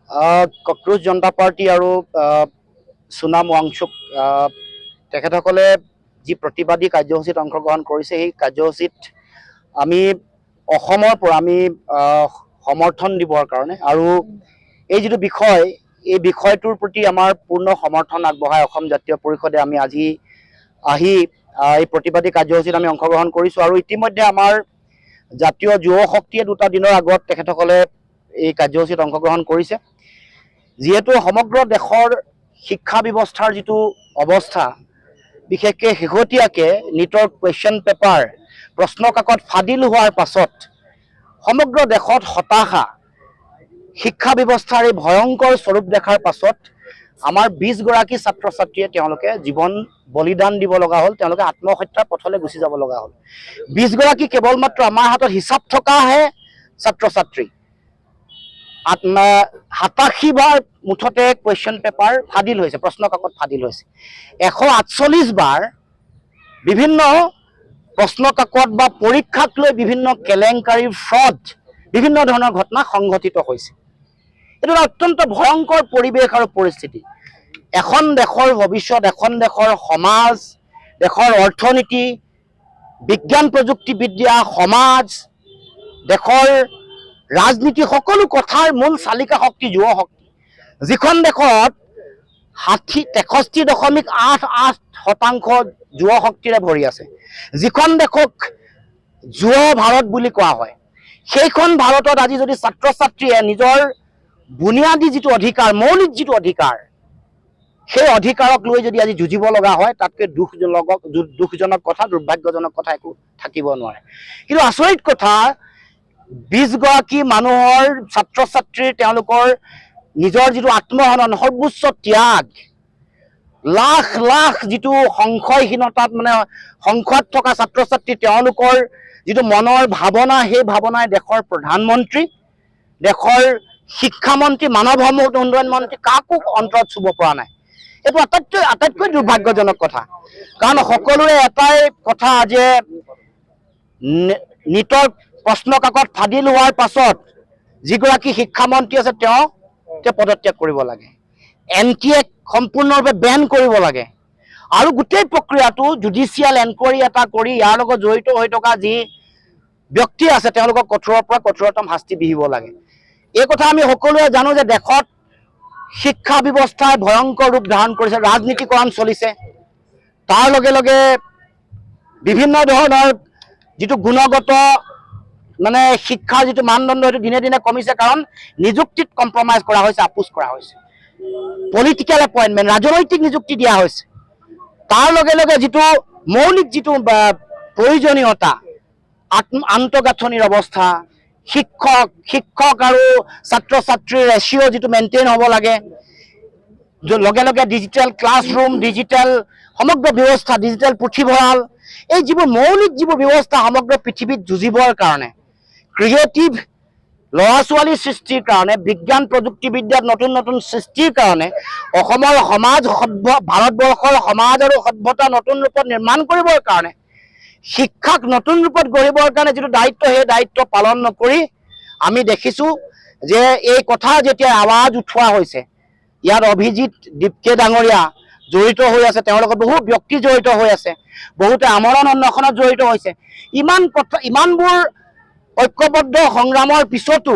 Cockroach জনতা party আৰু সোনাম ৱাংচুক তেখেতসকলে যি প্ৰতিবাদী কাৰ্যসূচীত অংশগ্ৰহণ কৰিছে, সেই কাৰ্যসূচীত আমি অসমৰ পৰা আমি সমৰ্থন দিবৰ কাৰণে আৰু এই যিটো বিষয়, এই বিষয়টোৰ প্ৰতি আমাৰ পূৰ্ণ সমৰ্থন আগবঢ়াই অসম জাতীয় পৰিষদে আমি আজি আহি এই প্ৰতিবাদী কাৰ্যসূচীত আমি অংশগ্ৰহণ কৰিছোঁ। আৰু ইতিমধ্যে আমাৰ জাতীয় যুৱ শক্তিয়ে 2টা দিনৰ আগত তেখেতসকলে এই কাৰ্যসূচীত অংশগ্ৰহণ কৰিছে। যিহেতু সমগ্ৰ দেশৰ শিক্ষা ব্যৱস্থাৰ যিটো অৱস্থা, বিশেষকৈ শেহতীয়াকৈ নীটৰ কুৱেশ্যন পেপাৰ প্ৰশ্ন কাকত ফাদিল হোৱাৰ পাছত সমগ্ৰ দেশত হতাশা, শিক্ষা ব্যৱস্থাৰ এই ভয়ংকৰ স্বৰূপ দেখাৰ পাছত আমাৰ 20গৰাকী ছাত্ৰ ছাত্ৰীয়ে তেওঁলোকে জীৱন বলিদান দিব লগা হ'ল, তেওঁলোকে আত্মহত্যাৰ পথলৈ গুচি যাব লগা হ'ল। 20গৰাকী কেৱল মাত্ৰ আমাৰ হাতত হিচাপ থকাহে ছাত্ৰ ছাত্ৰী। 87 বাৰ মুঠতে কুৱেশ্যন পেপাৰ ফাদিল হৈছে, প্ৰশ্ন কাকত ফাদিল হৈছে। 148 বাৰ বিভিন্ন প্ৰশ্ন কাকত বা পৰীক্ষাক লৈ বিভিন্ন কেলেংকাৰী, ফ্ৰড, বিভিন্ন ধৰণৰ ঘটনা সংঘটিত হৈছে। এইটো অত্যন্ত ভয়ংকৰ পৰিৱেশ আৰু পৰিস্থিতি। এখন দেশৰ ভৱিষ্যত, এখন দেশৰ সমাজ, দেশৰ অৰ্থনীতি, বিজ্ঞান প্ৰযুক্তিবিদ্যা, সমাজ, দেশৰ ৰাজনীতি, সকলো কথাৰ মূল চালিকা শক্তি যুৱ শক্তি। যিখন দেশত 63.88% যুৱ শক্তিৰে ভৰি আছে, যিখন দেশক যুৱ ভাৰত বুলি কোৱা হয়, সেইখন ভাৰতত আজি যদি ছাত্ৰ ছাত্ৰীয়ে নিজৰ বুনিয়াদী যিটো অধিকাৰ, মৌলিক যিটো অধিকাৰ, সেই অধিকাৰক লৈ যদি আজি যুঁজিব লগা হয়, তাতকৈ দুখজনক কথা, দুৰ্ভাগ্যজনক কথা একো থাকিব নোৱাৰে। কিন্তু আচৰিত কথা, 20গৰাকী মানুহৰ, ছাত্ৰ ছাত্ৰীৰ তেওঁলোকৰ নিজৰ যিটো আত্মহনন, সৰ্বোচ্চ ত্যাগ, লাখ লাখ যিটো সংশয়হীনতাত সংশয়ত থকা ছাত্ৰ ছাত্ৰী, তেওঁলোকৰ যিটো মনৰ ভাৱনা, সেই ভাৱনাই দেশৰ প্ৰধানমন্ত্ৰী, দেশৰ শিক্ষামন্ত্ৰী, মানৱ সম্পদ উন্নয়ন মন্ত্ৰী কাকো অন্তৰত চুব পৰা নাই। এইটো আটাইতকৈ দুৰ্ভাগ্যজনক কথা। কাৰণ সকলোৰে এটাই কথা যে নীটৰ প্ৰশ্ন কাকত ফাদিল হোৱাৰ পাছত যিগৰাকী শিক্ষামন্ত্ৰী আছে তেওঁ পদত্যাগ কৰিব লাগে, NTA সম্পূৰ্ণৰূপে বেন কৰিব লাগে, আৰু গোটেই প্ৰক্ৰিয়াটো জুডিচিয়েল এনকুৱাৰী এটা কৰি ইয়াৰ লগত জড়িত হৈ থকা যি ব্যক্তি আছে তেওঁলোকক কঠোৰৰ পৰা কঠোৰতম শাস্তি বিহিব লাগে। এই কথা আমি সকলোৱে জানো যে দেশত শিক্ষা ব্যৱস্থাই ভয়ংকৰ ৰূপ ধাৰণ কৰিছে, ৰাজনীতিকৰণ চলিছে, তাৰ লগে লগে বিভিন্ন ধৰণৰ যিটো গুণগত শিক্ষাৰ যিটো মানদণ্ড, সেইটো দিনে দিনে কমিছে। কাৰণ নিযুক্তিত কম্প্ৰমাইজ কৰা হৈছে, আপোচ কৰা হৈছে, পলিটিকেল এপইণ্টমেণ্ট, ৰাজনৈতিক নিযুক্তি দিয়া হৈছে। তাৰ লগে লগে যিটো মৌলিক যিটো প্ৰয়োজনীয়তা, আন্তঃগাঁথনিৰ অৱস্থা, শিক্ষক আৰু ছাত্ৰ ছাত্ৰীৰ ৰেচিঅ' যিটো মেইনটেইন হ'ব লাগে, লগে লগে ডিজিটেল ক্লাছৰুম, ডিজিটেল সমগ্ৰ ব্যৱস্থা, ডিজিটেল পুথিভঁৰাল, এই যিবোৰ মৌলিক যিবোৰ ব্যৱস্থা সমগ্ৰ পৃথিৱীত যুঁজিবৰ কাৰণে, ক্ৰিয়েটিভ ল'ৰা ছোৱালীৰ সৃষ্টিৰ কাৰণে, বিজ্ঞান প্ৰযুক্তিবিদ্যাত নতুন নতুন সৃষ্টিৰ কাৰণে, অসমৰ সমাজ, ভাৰতবৰ্ষৰ সমাজ আৰু সভ্যতা নতুন ৰূপত নিৰ্মাণ কৰিবৰ কাৰণে, শিক্ষাক নতুন ৰূপত গঢ়িবৰ কাৰণে যিটো দায়িত্ব, সেই দায়িত্ব পালন নকৰি আমি দেখিছোঁ যে এই কথা যেতিয়া আৱাজ উঠোৱা হৈছে, ইয়াত অভিজিত দীপকে ডাঙৰীয়া জড়িত হৈ আছে, তেওঁৰ লগত বহু ব্যক্তি জড়িত হৈ আছে, বহুতে আমৰণ অন্বেষণত জড়িত হৈছে। ইমানবোৰ ঐক্যবদ্ধ সংগ্ৰামৰ পিছতো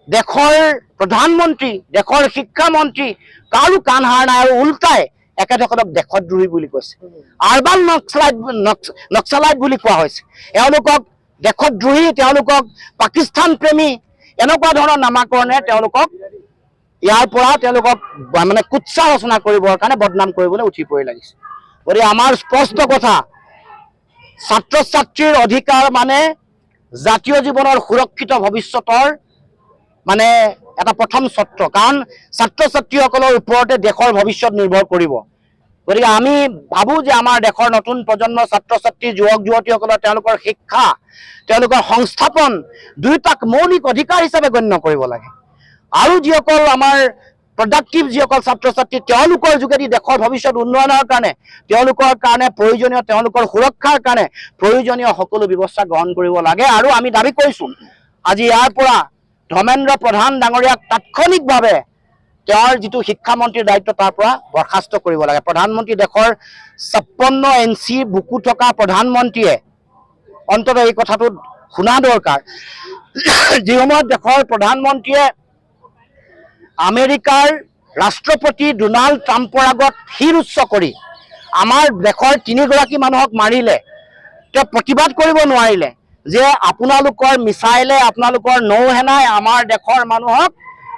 দেশৰ প্ৰধানমন্ত্ৰী, দেশৰ শিক্ষামন্ত্ৰী কাৰো কাণ সাৰ নাই, আৰু উল্টাই একেদখতক দেশদ্ৰোহী বুলি কৈছে, আৰবান নক্সালাইট বুলি কোৱা হৈছে। এওঁলোকক দেশদ্ৰোহী, তেওঁলোকক পাকিস্তান প্ৰেমী, এনেকুৱা ধৰণৰ নামাকৰণে তেওঁলোকক ইয়াৰ পৰা কুৎসা ৰচনা কৰিবৰ কাৰণে বদনাম কৰিবলৈ উঠি পৰি লাগিছে। গতিকে আমাৰ স্পষ্ট কথা, ছাত্ৰ ছাত্ৰীৰ অধিকাৰ জাতীয় জীৱনৰ সুৰক্ষিত ভৱিষ্যতৰ এটা প্ৰথম চৰ্ত। কাৰণ ছাত্ৰ ছাত্ৰীসকলৰ ওপৰতে দেশৰ ভৱিষ্যত নিৰ্ভৰ কৰিব। গতিকে আমি ভাবোঁ যে আমাৰ দেশৰ নতুন প্ৰজন্মৰ ছাত্ৰ ছাত্ৰী, যুৱক যুৱতীসকলৰ তেওঁলোকৰ শিক্ষা, তেওঁলোকৰ সংস্থাপন দুয়োটাক মৌলিক অধিকাৰ হিচাপে গণ্য কৰিব লাগে। আৰু যিসকল আমাৰ প্ৰডাক্টিভ যিসকল ছাত্ৰ ছাত্ৰী, তেওঁলোকৰ যোগেদি দেশৰ ভৱিষ্যত উন্নয়নৰ কাৰণে, তেওঁলোকৰ কাৰণে প্ৰয়োজনীয়, তেওঁলোকৰ সুৰক্ষাৰ কাৰণে প্ৰয়োজনীয় সকলো ব্যৱস্থা গ্ৰহণ কৰিব লাগে। আৰু আমি দাবী কৰিছোঁ আজি ইয়াৰ পৰা ধৰ্মেন্দ্ৰ প্ৰধান ডাঙৰীয়াক তাৎক্ষণিকভাৱে তেওঁৰ যিটো শিক্ষামন্ত্ৰীৰ দায়িত্ব তাৰ পৰা বৰ্খাস্ত কৰিব লাগে। প্ৰধানমন্ত্ৰী দেশৰ 56 ইঞ্চি বুকু থকা প্ৰধানমন্ত্ৰীয়ে অন্ততঃ এই কথাটো শুনা দৰকাৰ। যি সময়ত দেশৰ প্ৰধানমন্ত্ৰীয়ে আমেৰিকাৰ ৰাষ্ট্ৰপতি ডোনাল্ড ট্ৰাম্পৰ আগত শিৰ উচ্চ কৰি আমাৰ দেশৰ 3গৰাকী মানুহক মাৰিলে, তেওঁ প্ৰতিবাদ কৰিব নোৱাৰিলে যে আপোনালোকৰ মিছাইলে, আপোনালোকৰ নৌসেনাই আমাৰ দেশৰ মানুহক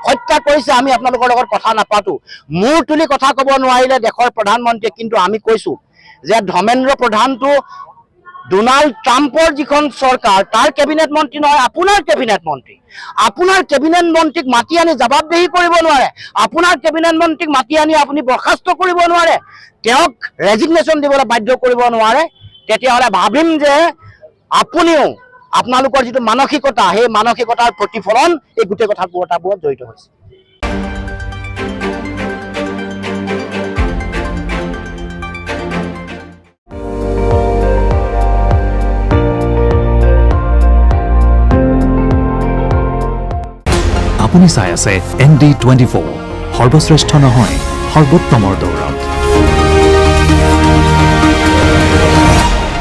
হত্যা কৰিছে, আমি আপোনালোকৰ লগত কথা নাপাতো। মূৰ তুলি কথা ক'ব নোৱাৰিলে দেশৰ প্ৰধানমন্ত্ৰীয়ে। কিন্তু আমি কৈছোঁ যে ধৰ্মেন্দ্ৰ প্ৰধানটো ডোনাল্ড ট্ৰাম্পৰ যিখন চৰকাৰ তাৰ কেবিনেট মন্ত্ৰী নহয়, আপোনাৰ কেবিনেট মন্ত্ৰী। আপোনাৰ কেবিনেট মন্ত্ৰীক মাতি আনি জবাবদিহি কৰিব নোৱাৰে, আপোনাৰ কেবিনেট মন্ত্ৰীক মাতি আনি আপুনি বৰ্খাস্ত কৰিব নোৱাৰে, তেওঁক ৰেজিগনেশ্যন দিবলৈ বাধ্য কৰিব নোৱাৰে, তেতিয়াহ'লে ভাবিম যে আপুনিও আপোনালোকৰ যিটো মানসিকতা, সেই মানসিকতাৰ প্ৰতিফলন এই গোটেই কথাবোৰত জড়িত হৈছে। আপুনি চাই আছে ND24, সৰ্বশ্ৰেষ্ঠ নহয় সৰ্বোত্তমৰ দৌৰত।